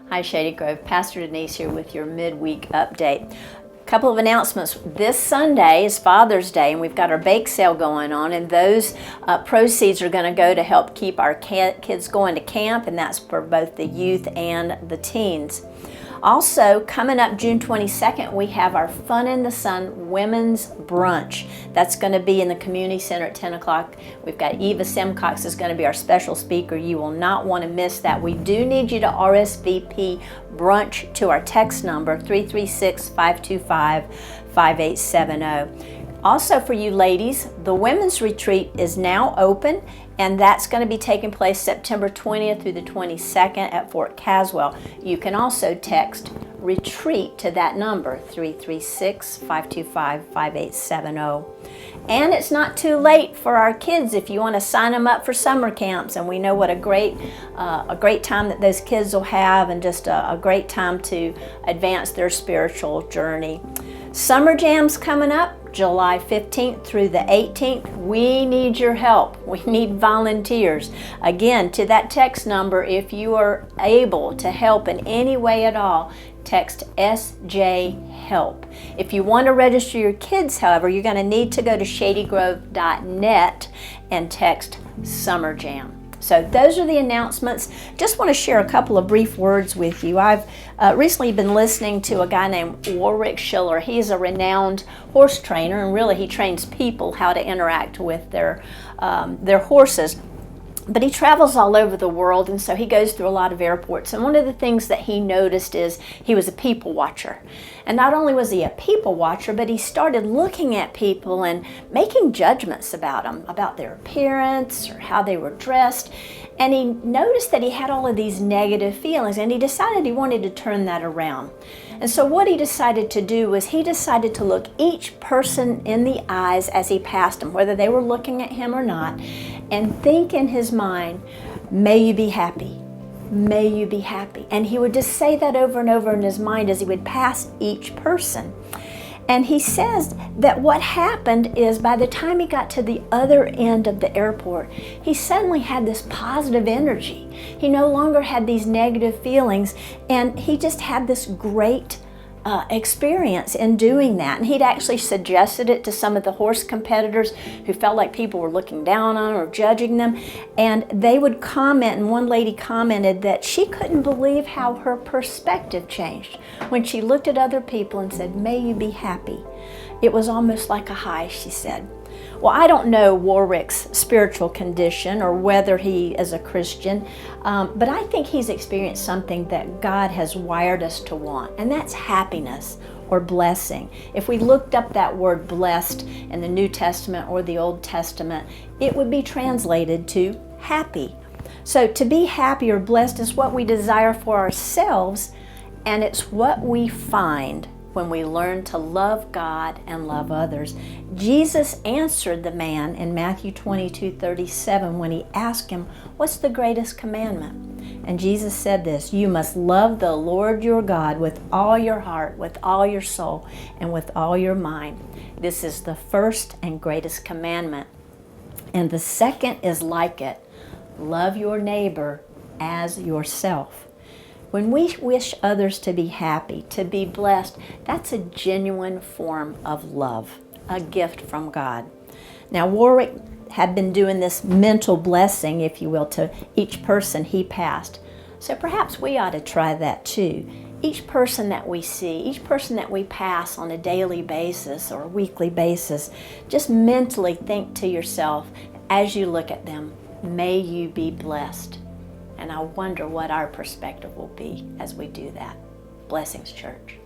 Hi, Shady Grove. Pastor Denise here with your midweek update. A couple of announcements. This Sunday is Father's Day, and we've got our bake sale going on, and those proceeds are going to go to help keep our kids going to camp, and that's for both the youth and the teens. Also, coming up June 22nd, we have our Fun in the Sun Women's Brunch. That's going to be in the Community Center at 10 o'clock. We've got Eva Simcox is going to be our special speaker. You will not want to miss that. We do need you to RSVP brunch to our text number, 336-525-5870. Also for you ladies, the Women's Retreat is now open, and that's going to be taking place September 20th through the 22nd at Fort Caswell. You can also text RETREAT to that number, 336-525-5870. And it's not too late for our kids if you want to sign them up for summer camps, and we know what a great time that those kids will have, and just a great time to advance their spiritual journey. Summer Jam's coming up July 15th through the 18th. We need your help. We need volunteers. Again, to that text number, if you are able to help in any way at all, text SJ HELP. If you want to register your kids, however, you're going to need to go to shadygrove.net and text Summer Jam. So those are the announcements. Just want to share a couple of brief words with you. I've recently been listening to a guy named Warwick Schiller. He's a renowned horse trainer, and really he trains people how to interact with their horses. But he travels all over the world, and so he goes through a lot of airports. And one of the things that he noticed is he was a people watcher. And not only was he a people watcher, but he started looking at people and making judgments about them, about their appearance or how they were dressed. And he noticed that he had all of these negative feelings, and he decided he wanted to turn that around. And so what he decided to do was he decided to look each person in the eyes as he passed them, whether they were looking at him or not, and think in his mind, may you be happy, may you be happy. And he would just say that over and over in his mind as he would pass each person. And he says that what happened is by the time he got to the other end of the airport, he suddenly had this positive energy. He no longer had these negative feelings, and he just had this great experience in doing that. And he'd actually suggested it to some of the horse competitors who felt like people were looking down on or judging them, and they would comment. And one lady commented that she couldn't believe how her perspective changed when she looked at other people and said, may you be happy. It was almost like a high, she said. Well, I don't know Warwick's spiritual condition or whether he is a Christian, but I think he's experienced something that God has wired us to want, and that's happiness or blessing. If we looked up that word blessed in the New Testament or the Old Testament, it would be translated to happy. So to be happy or blessed is what we desire for ourselves, and it's what we find when we learn to love God and love others. Jesus answered the man in Matthew 22:37 when he asked him, what's the greatest commandment? And Jesus said this, you must love the Lord your God with all your heart, with all your soul, and with all your mind. This is the first and greatest commandment. And the second is like it, love your neighbor as yourself. When we wish others to be happy, to be blessed, that's a genuine form of love, a gift from God. Now, Warwick had been doing this mental blessing, if you will, to each person he passed. So perhaps we ought to try that too. Each person that we see, each person that we pass on a daily basis or a weekly basis, just mentally think to yourself as you look at them, may you be blessed. And I wonder what our perspective will be as we do that. Blessings, church.